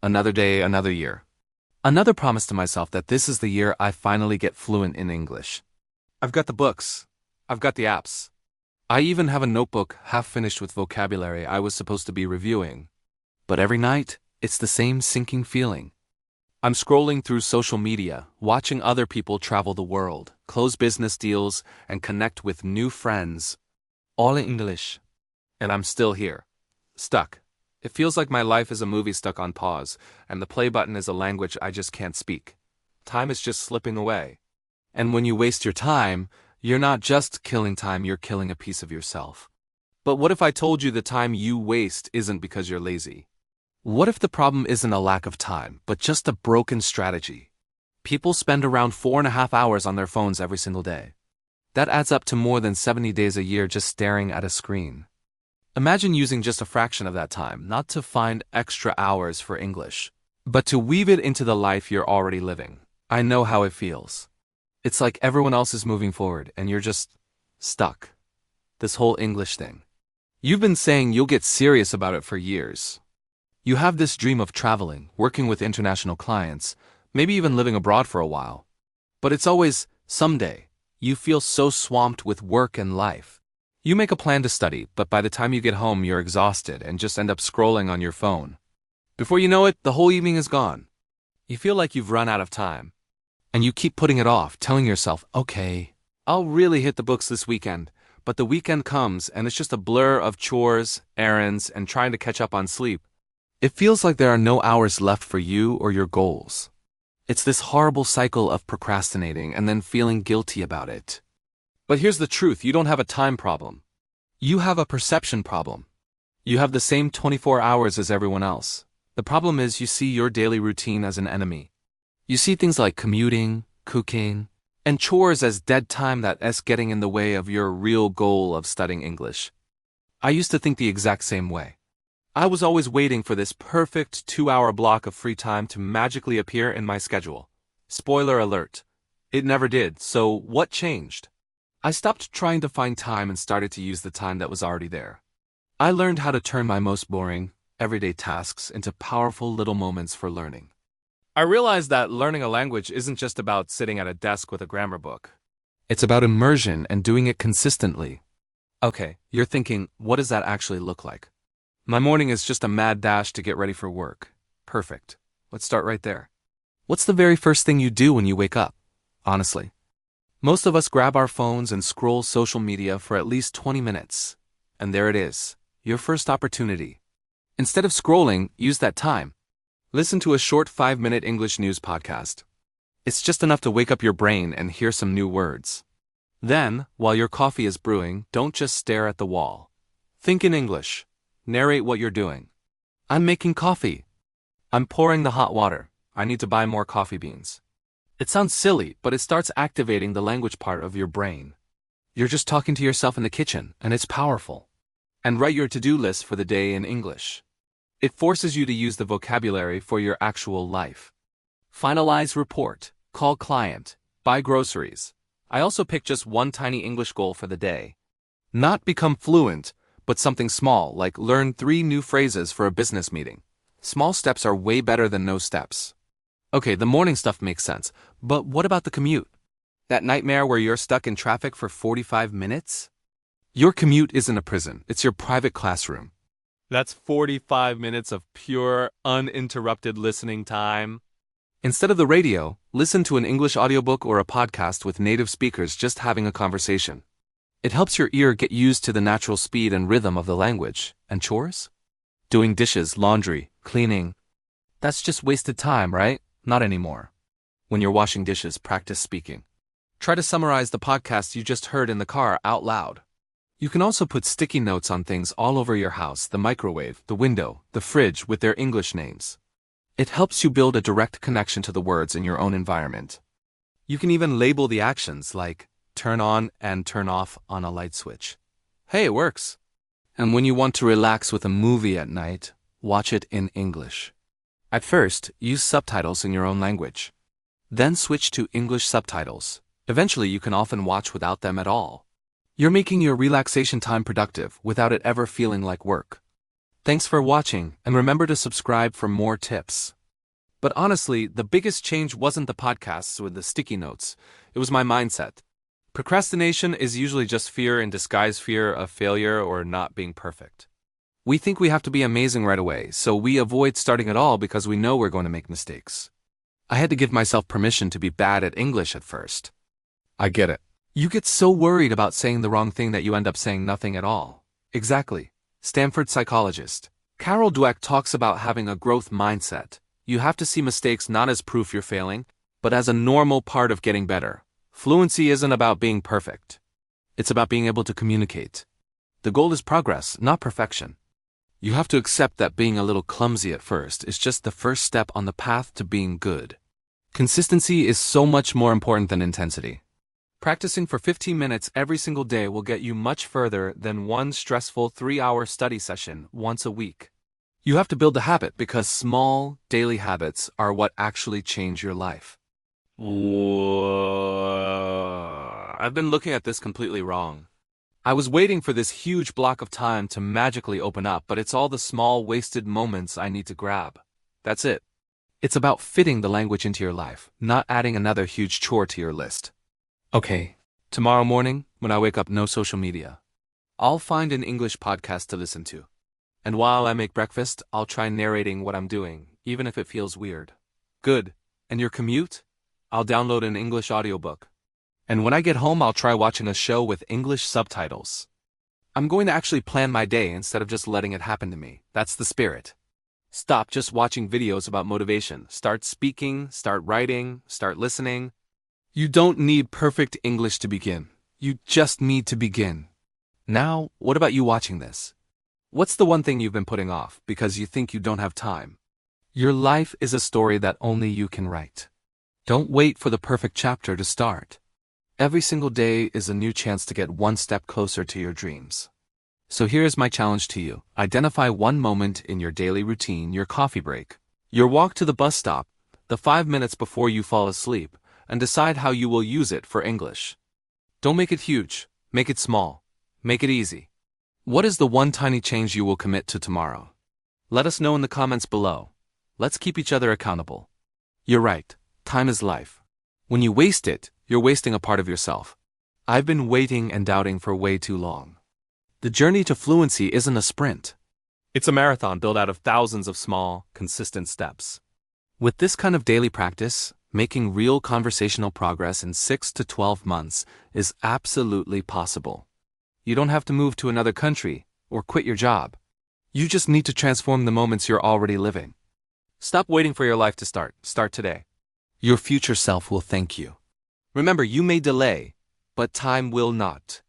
Another day, another year. Another promise to myself that this is the year I finally get fluent in English. I've got the books. I've got the apps. I even have a notebook half finished with vocabulary I was supposed to be reviewing. But every night, it's the same sinking feeling. I'm scrolling through social media, watching other people travel the world, close business deals, and connect with new friends, all in English. And I'm still here, stuck. It feels like my life is a movie stuck on pause, and the play button is a language I just can't speak. Time is just slipping away. And when you waste your time, you're not just killing time, you're killing a piece of yourself. But what if I told you the time you waste isn't because you're lazy? What if the problem isn't a lack of time, but just a broken strategy? People spend around 4.5 hours on their phones every single day. That adds up to more than 70 days a year just staring at a screen. Imagine using just a fraction of that time, not to find extra hours for English, but to weave it into the life you're already living. I know how it feels. It's like everyone else is moving forward and you're just stuck. This whole English thing. You've been saying you'll get serious about it for years. You have this dream of traveling, working with international clients, maybe even living abroad for a while. But it's always someday. You feel so swamped with work and life. You make a plan to study, but by the time you get home, you're exhausted and just end up scrolling on your phone. Before you know it, the whole evening is gone. You feel like you've run out of time. And you keep putting it off, telling yourself, okay, I'll really hit the books this weekend. But the weekend comes and it's just a blur of chores, errands, and trying to catch up on sleep. It feels like there are no hours left for you or your goals. It's this horrible cycle of procrastinating and then feeling guilty about it. But here's the truth, you don't have a time problem. You have a perception problem. You have the same 24 hours as everyone else. The problem is you see your daily routine as an enemy. You see things like commuting, cooking, and chores as dead time that's getting in the way of your real goal of studying English. I used to think the exact same way. I was always waiting for this perfect 2-hour block of free time to magically appear in my schedule. Spoiler alert. It never did, so what changed? I stopped trying to find time and started to use the time that was already there. I learned how to turn my most boring, everyday tasks into powerful little moments for learning. I realized that learning a language isn't just about sitting at a desk with a grammar book. It's about immersion and doing it consistently. Okay, you're thinking, what does that actually look like? My morning is just a mad dash to get ready for work. Perfect. Let's start right there. What's the very first thing you do when you wake up? Honestly. Most of us grab our phones and scroll social media for at least 20 minutes. And there it is, your first opportunity. Instead of scrolling, use that time. Listen to a short 5-minute English news podcast. It's just enough to wake up your brain and hear some new words. Then, while your coffee is brewing, don't just stare at the wall. Think in English. Narrate what you're doing. I'm making coffee. I'm pouring the hot water. I need to buy more coffee beans. It sounds silly, but it starts activating the language part of your brain. You're just talking to yourself in the kitchen, and it's powerful. And write your to-do list for the day in English. It forces you to use the vocabulary for your actual life. Finalize report, call client, buy groceries. I also picked just one tiny English goal for the day. Not become fluent, but something small, like learn 3 new phrases for a business meeting. Small steps are way better than no steps. Okay, the morning stuff makes sense, but what about the commute? That nightmare where you're stuck in traffic for 45 minutes? Your commute isn't a prison, it's your private classroom. That's 45 minutes of pure, uninterrupted listening time. Instead of the radio, listen to an English audiobook or a podcast with native speakers just having a conversation. It helps your ear get used to the natural speed and rhythm of the language. And chores? Doing dishes, laundry, cleaning. That's just wasted time, right? Not anymore. When you're washing dishes, practice speaking. Try to summarize the podcast you just heard in the car out loud. You can also put sticky notes on things all over your house, the microwave, the window, the fridge with their English names. It helps you build a direct connection to the words in your own environment. You can even label the actions like turn on and turn off on a light switch. Hey, it works. And when you want to relax with a movie at night, watch it in English. At first, use subtitles in your own language. Then switch to English subtitles. Eventually, you can often watch without them at all. You're making your relaxation time productive without it ever feeling like work. Thanks for watching, and remember to subscribe for more tips. But honestly, the biggest change wasn't the podcasts with the sticky notes, it was my mindset. Procrastination is usually just fear in disguise, fear of failure or not being perfect. We think we have to be amazing right away, so we avoid starting at all because we know we're going to make mistakes. I had to give myself permission to be bad at English at first. I get it. You get so worried about saying the wrong thing that you end up saying nothing at all. Exactly. Stanford psychologist Carol Dweck talks about having a growth mindset. You have to see mistakes not as proof you're failing, but as a normal part of getting better. Fluency isn't about being perfect. It's about being able to communicate. The goal is progress, not perfection. You have to accept that being a little clumsy at first is just the first step on the path to being good. Consistency is so much more important than intensity. Practicing for 15 minutes every single day will get you much further than one stressful 3-hour study session once a week. You have to build the habit because small, daily habits are what actually change your life. I've been looking at this completely wrong. I was waiting for this huge block of time to magically open up, but it's all the small, wasted moments I need to grab. That's it. It's about fitting the language into your life, not adding another huge chore to your list. Okay, tomorrow morning, when I wake up, no social media. I'll find an English podcast to listen to. And while I make breakfast, I'll try narrating what I'm doing, even if it feels weird. Good. And your commute? I'll download an English audiobook. And when I get home, I'll try watching a show with English subtitles. I'm going to actually plan my day instead of just letting it happen to me. That's the spirit. Stop just watching videos about motivation. Start speaking, start writing, start listening. You don't need perfect English to begin. You just need to begin. Now, what about you watching this? What's the one thing you've been putting off because you think you don't have time? Your life is a story that only you can write. Don't wait for the perfect chapter to start. Every single day is a new chance to get one step closer to your dreams. So here's my challenge to you. Identify one moment in your daily routine, your coffee break, your walk to the bus stop, the 5 minutes before you fall asleep, and decide how you will use it for English. Don't make it huge. Make it small. Make it easy. What is the one tiny change you will commit to tomorrow? Let us know in the comments below. Let's keep each other accountable. You're right. Time is life. When you waste it, you're wasting a part of yourself. I've been waiting and doubting for way too long. The journey to fluency isn't a sprint. It's a marathon built out of thousands of small, consistent steps. With this kind of daily practice, making real conversational progress in 6 to 12 months is absolutely possible. You don't have to move to another country or quit your job. You just need to transform the moments you're already living. Stop waiting for your life to start. Start today. Your future self will thank you. Remember, you may delay, but time will not.